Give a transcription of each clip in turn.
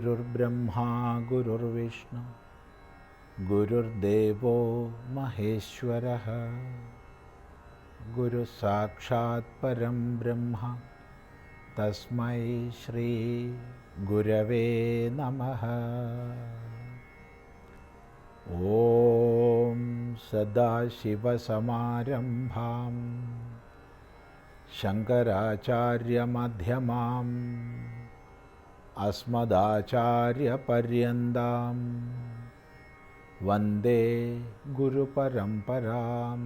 ഗുരുർബ്രഹ്മാ ഗുരുർവിഷ്ണു ഗുരുർദേവോ മഹേശ്വരഃ ഗുരു സാക്ഷാത് പരം ബ്രഹ്മ തസ്മൈ ശ്രീ ഗുരവേ നമഃ. ഓം സദാശിവസമാരംഭാം ശങ്കരാചാര്യമധ്യമാം അസ്മദാചാര്യപര്യന്താം വന്ദേ ഗുരുപരമ്പരാം.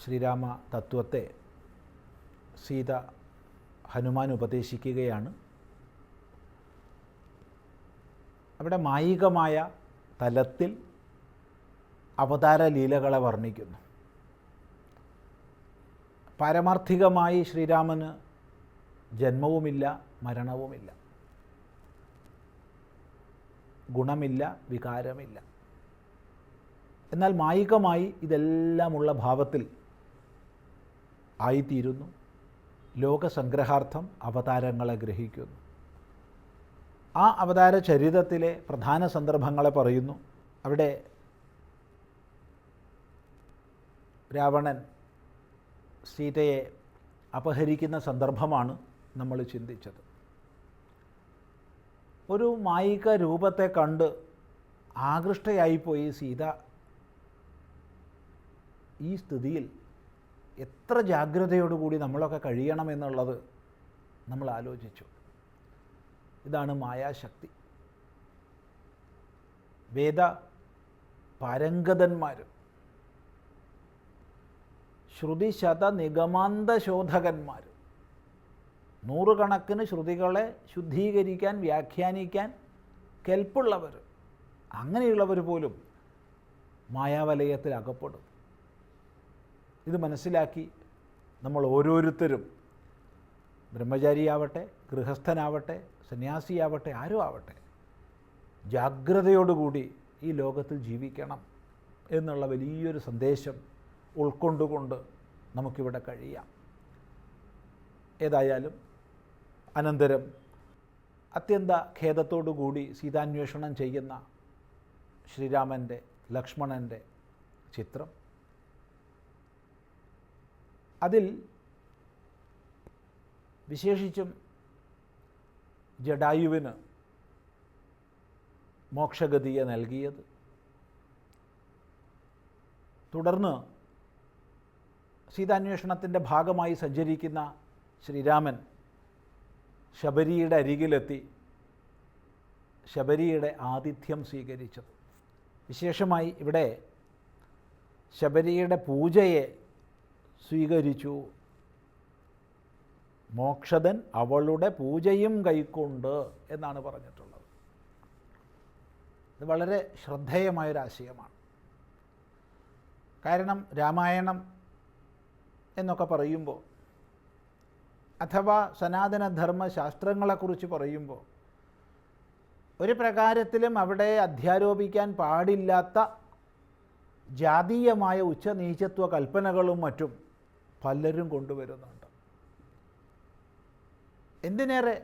ശ്രീരാമ തത്വത്തെ സീത ഹനുമാൻ ഉപദേശിക്കുകയാണ്. അവിടെ മായികമായ തലത്തിൽ അവതാര ലീലകളെ വർണ്ണിക്കുന്നു. പാരമാർത്ഥികമായി ശ്രീരാമന് ജന്മവുമില്ല, മരണവുമില്ല, ഗുണമില്ല, വികാരമില്ല. എന്നാൽ മായികമായി ഇതെല്ലാമുള്ള ഭാവത്തിൽ ആയിത്തീരുന്നു. ലോകസംഗ്രഹാർത്ഥം അവതാരങ്ങളെ ഗ്രഹിക്കുന്നു. ആ അവതാര ചരിതത്തിലെ പ്രധാന സന്ദർഭങ്ങളെ പറയുന്നു. അവിടെ രാവണൻ സീതയെ അപഹരിക്കുന്ന സന്ദർഭമാണ് നമ്മൾ ചിന്തിച്ചത്. ഒരു മായിക രൂപത്തെ കണ്ട് ആകൃഷ്ടയായിപ്പോയി സീത. ഈ സ്ഥിതിയിൽ എത്ര ജാഗ്രതയോടുകൂടി നമ്മളൊക്കെ കഴിയണമെന്നുള്ളത് നമ്മൾ ആലോചിച്ചു. ഇതാണ് മായാശക്തി. വേദ പാരംഗതന്മാർ, ശ്രുതിശത നിഗമാന്തശോധകന്മാർ, നൂറുകണക്കിന് ശ്രുതികളെ ശുദ്ധീകരിക്കാൻ, വ്യാഖ്യാനിക്കാൻ കെൽപ്പുള്ളവർ, അങ്ങനെയുള്ളവർ പോലും മായാവലയത്തിൽ അകപ്പെടും. ഇത് മനസ്സിലാക്കി നമ്മൾ ഓരോരുത്തരും, ബ്രഹ്മചാരിയാവട്ടെ, ഗൃഹസ്ഥനാവട്ടെ, സന്യാസിയാവട്ടെ, ആരും ആവട്ടെ, ജാഗ്രതയോടുകൂടി ഈ ലോകത്തിൽ ജീവിക്കണം എന്നുള്ള വലിയൊരു സന്ദേശം ഉൾക്കൊണ്ടുകൊണ്ട് നമുക്കിവിടെ കഴിയാം. ഏതായാലും അനന്തരം അത്യന്ത ഖേദത്തോടുകൂടി സീതാന്വേഷണം ചെയ്യുന്ന ശ്രീരാമൻ്റെ, ലക്ഷ്മണൻ്റെ ചിത്രം. അതിൽ വിശേഷിച്ചും ജടായുവിന് മോക്ഷഗതിയെ നൽകിയത്, തുടർന്ന് സീതാന്വേഷണത്തിൻ്റെ ഭാഗമായി സഞ്ചരിക്കുന്ന ശ്രീരാമൻ ശബരിയുടെ അരികിലെത്തി ശബരിയുടെ ആതിഥ്യം സ്വീകരിച്ചത്. വിശേഷമായി ഇവിടെ ശബരിയുടെ പൂജയെ സ്വീകരിച്ചു. മോക്ഷദൻ അവളുടെ പൂജയും കൈക്കൊണ്ട് എന്നാണ് പറഞ്ഞിട്ടുള്ളത്. ഇത് വളരെ ശ്രദ്ധേയമായൊരാശയമാണ്. കാരണം രാമായണം എന്നൊക്കെ പറയുമ്പോൾ, അഥവാ സനാതനധർമ്മ ശാസ്ത്രങ്ങളെക്കുറിച്ച് പറയുമ്പോൾ, ഒരു പ്രകാരത്തിലും അവിടെ അധ്യാരോപിക്കാൻ പാടില്ലാത്ത ജാതീയമായ ഉച്ചനീചത്വ കൽപ്പനകളും മറ്റും പലരും കൊണ്ടുവരുന്നുണ്ട്. എന്തിനേറെ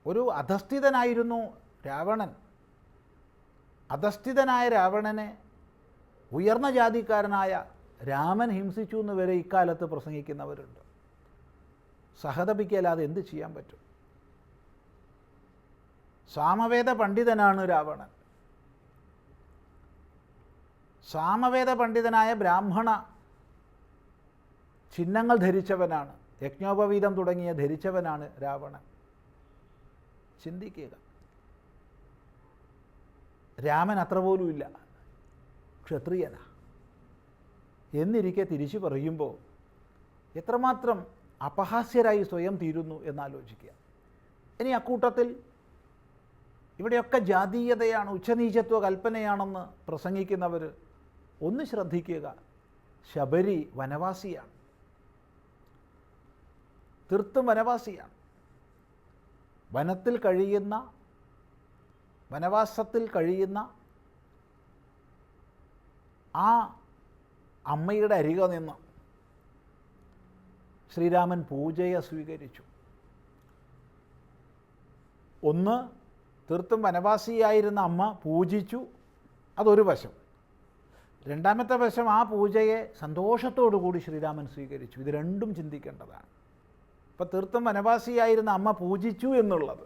ഒരു അധസ്ഥിതനായിരുന്നു രാവണൻ. അധസ്ഥിതനായ രാവണനെ ഉയർന്ന ജാതിക്കാരനായ രാമൻ ഹിംസിച്ചു എന്ന് വരെ ഇക്കാലത്ത് പ്രസംഗിക്കുന്നവരുണ്ട്. സഹതപിക്കല്ലാതെ എന്ത് ചെയ്യാൻ പറ്റും? സാമവേദ പണ്ഡിതനാണ് രാവണൻ. സാമവേദ പണ്ഡിതനായ ബ്രാഹ്മണ ചിഹ്നങ്ങൾ ധരിച്ചവനാണ്, യജ്ഞോപവീതം തുടങ്ങിയ ധരിച്ചവനാണ് രാവണൻ. ചിന്തിക്കുക, രാമൻ അത്ര പോലുമില്ല, ക്ഷത്രിയനാ. എന്നിരിക്കെ തിരിച്ചു പറയുമ്പോൾ എത്രമാത്രം അപഹാസ്യരായി സ്വയം തീരുന്നു എന്നാലോചിക്കുക. ഇനി അക്കൂട്ടത്തിൽ ഇവിടെയൊക്കെ ജാതീയതയാണ്, ഉച്ചനീചത്വ കൽപ്പനയാണെന്ന് പ്രസംഗിക്കുന്നവർ ഒന്ന് ശ്രദ്ധിക്കുക. ശബരി വനവാസിയാണ്, തീർത്തും വനവാസിയാണ്. വനവാസത്തിൽ കഴിയുന്ന ആ അമ്മയുടെ അരികെ നിന്ന് ശ്രീരാമൻ പൂജയെ സ്വീകരിച്ചു. ഒന്ന്, തീർത്തും വനവാസിയായിരുന്ന അമ്മ പൂജിച്ചു, അതൊരു വശം. രണ്ടാമത്തെ വശം, ആ പൂജയെ സന്തോഷത്തോടു കൂടി ശ്രീരാമൻ സ്വീകരിച്ചു. ഇത് രണ്ടും ചിന്തിക്കേണ്ടതാണ്. ഇപ്പോൾ തീർത്തും വനവാസിയായിരുന്ന അമ്മ പൂജിച്ചു എന്നുള്ളത്,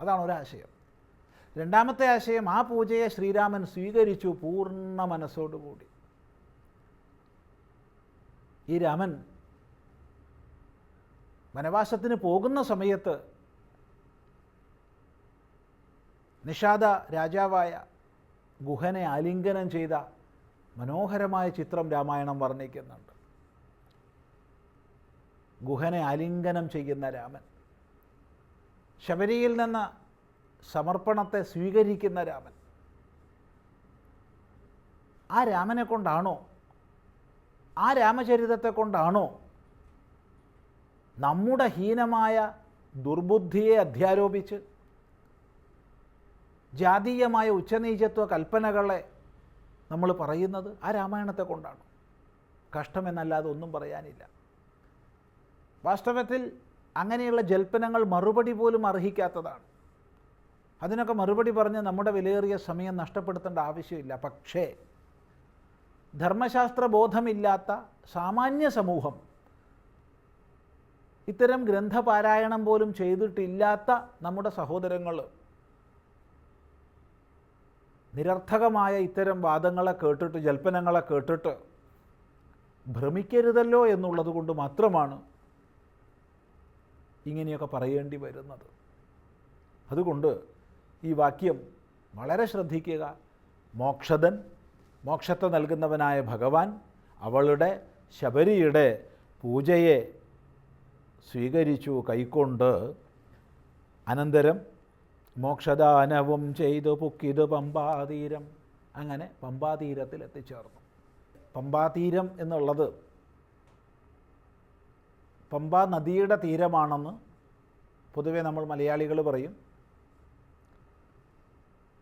അതാണ് ഒരാശയം. രണ്ടാമത്തെ ആശയം, ആ പൂജയെ ശ്രീരാമൻ സ്വീകരിച്ചു പൂർണ്ണ മനസ്സോടുകൂടി. ഈ രാമൻ വനവാസത്തിന് പോകുന്ന സമയത്ത് നിഷാദ രാജാവായ ഗുഹനെ ആലിംഗനം ചെയ്ത മനോഹരമായ ചിത്രം രാമായണം വർണ്ണിക്കുന്നുണ്ട്. ഗുഹനെ ആലിംഗനം ചെയ്യുന്ന രാമൻ, ശബരിയിൽ നിന്ന് സമർപ്പണത്തെ സ്വീകരിക്കുന്ന രാമൻ. ആ രാമനെ കൊണ്ടാണോ, ആ രാമചരിതത്തെ കൊണ്ടാണോ നമ്മുടെ ഹീനമായ ദുർബുദ്ധിയെ അധ്യാരോപിച്ച് ജാതീയമായ ഉച്ചനീചത്വ കൽപ്പനകളെ നമ്മൾ പറയുന്നത്? ആ രാമായണത്തെ കൊണ്ടാണ്. കഷ്ടമെന്നല്ലാതെ ഒന്നും പറയാനില്ല. വാസ്തവത്തിൽ അങ്ങനെയുള്ള ജൽപ്പനങ്ങൾ മറുപടി പോലും അർഹിക്കാത്തതാണ്. അതിനൊക്കെ മറുപടി പറഞ്ഞ് നമ്മുടെ വിലയേറിയ സമയം നഷ്ടപ്പെടുത്തേണ്ട ആവശ്യമില്ല. പക്ഷേ ധർമ്മശാസ്ത്ര ബോധമില്ലാത്ത സാമാന്യ സമൂഹം, ഇത്തരം ഗ്രന്ഥപാരായണം പോലും ചെയ്തിട്ടില്ലാത്ത നമ്മുടെ സഹോദരങ്ങൾ നിരർത്ഥകമായ ഇത്തരം വാദങ്ങളെ കേട്ടിട്ട്, ജൽപ്പനങ്ങളെ കേട്ടിട്ട് ഭ്രമിക്കരുതല്ലോ എന്നുള്ളത് കൊണ്ട് മാത്രമാണ് ഇങ്ങനെയൊക്കെ പറയേണ്ടി വരുന്നത്. അതുകൊണ്ട് ഈ വാക്യം വളരെ ശ്രദ്ധിക്കുക. മോക്ഷദൻ, മോക്ഷത്തെ നൽകുന്നവനായ ഭഗവാൻ അവളുടെ ശബരിയുടെ പൂജയെ സ്വീകരിച്ചു, കൈക്കൊണ്ട്. അനന്തരം മോക്ഷദാനവും ചെയ്തു പുക്കിത് പമ്പാതീരം. അങ്ങനെ പമ്പാതീരത്തിൽ എത്തിച്ചേർന്നു. പമ്പാതീരം എന്നുള്ളത് പമ്പാ നദിയുടെ തീരമാണെന്ന് പൊതുവെ നമ്മൾ മലയാളികൾ പറയും.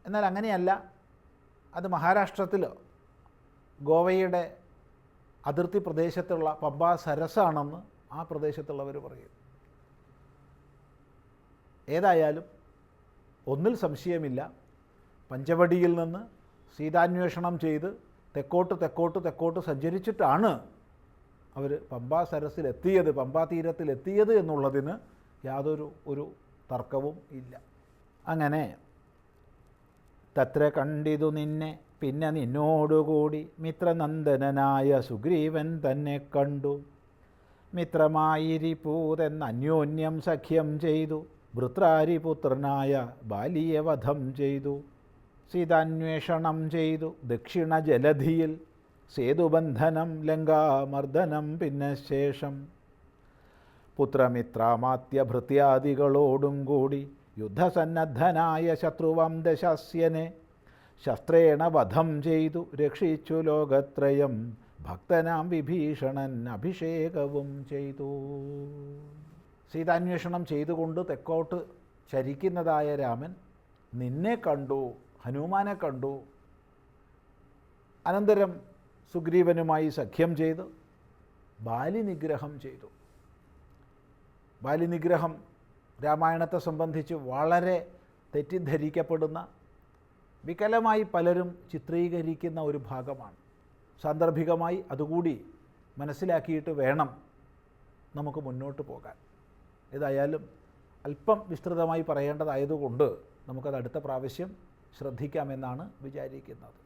എന്നാൽ അങ്ങനെയല്ല. അത് മഹാരാഷ്ട്രത്തിൽ ഗോവയുടെ അതിർത്തി പ്രദേശത്തുള്ള പമ്പാ സരസാണെന്ന് ആ പ്രദേശത്തുള്ളവർ പറയും. ഏതായാലും ഒന്നിൽ സംശയമില്ല, പഞ്ചവടിയിൽ നിന്ന് സീതാന്വേഷണം ചെയ്ത് തെക്കോട്ട് സഞ്ചരിച്ചിട്ടാണ് അവർ പമ്പാ സരസിലെത്തിയത്, പമ്പാ തീരത്തിലെത്തിയത് എന്നുള്ളതിന് യാതൊരു തർക്കവും ഇല്ല. അങ്ങനെ തത്ര കണ്ടിതു നിന്നെ, പിന്നെ നിന്നോടുകൂടി മിത്രനന്ദനായ സുഗ്രീവൻ തന്നെ കണ്ടു. മിത്രമായിരിപ്പൂതെന്ന് അന്യോന്യം സഖ്യം ചെയ്തു, ഭൃത്രാരിപുത്രനായ ബാലിയെ വധം ചെയ്തു. സീതാന്വേഷണം ചെയ്തു ദക്ഷിണ ജലധിയിൽ, സേതുബന്ധനം ലങ്കാമർദ്ദനം പിന്നെ ശേഷം. പുത്രമിത്രാമാത്യഭൃത്യാദികളോടും കൂടി യുദ്ധസന്നദ്ധനായ ശത്രുവം ദശാസ്യനെ ശസ്ത്രേണ വധം ചെയ്തു രക്ഷിച്ചു ലോകത്രയം. ഭക്തനാം വിഭീഷണൻ അഭിഷേകവും ചെയ്തു. സീതാന്വേഷണം ചെയ്തുകൊണ്ട് തെക്കോട്ട് ചരിക്കുന്നതായ രാമൻ നിന്നെ കണ്ടു, ഹനുമാനെ കണ്ടു. അനന്തരം സുഗ്രീവനുമായി സഖ്യം ചെയ്ത് ബാലിനിഗ്രഹം ചെയ്തു. ബാലിനിഗ്രഹം രാമായണത്തെ സംബന്ധിച്ച് വളരെ തെറ്റിദ്ധരിക്കപ്പെടുന്ന, വികലമായി പലരും ചിത്രീകരിക്കുന്ന ഒരു ഭാഗമാണ്. സാന്ദർഭികമായി അതുകൂടി മനസ്സിലാക്കിയിട്ട് വേണം നമുക്ക് മുന്നോട്ട് പോകാൻ. ഏതായാലും അല്പം വിസ്തൃതമായി പറയേണ്ടതായതുകൊണ്ട് നമുക്കത് അടുത്ത പ്രാവശ്യം ശ്രദ്ധിക്കാമെന്നാണ് വിചാരിക്കുന്നത്.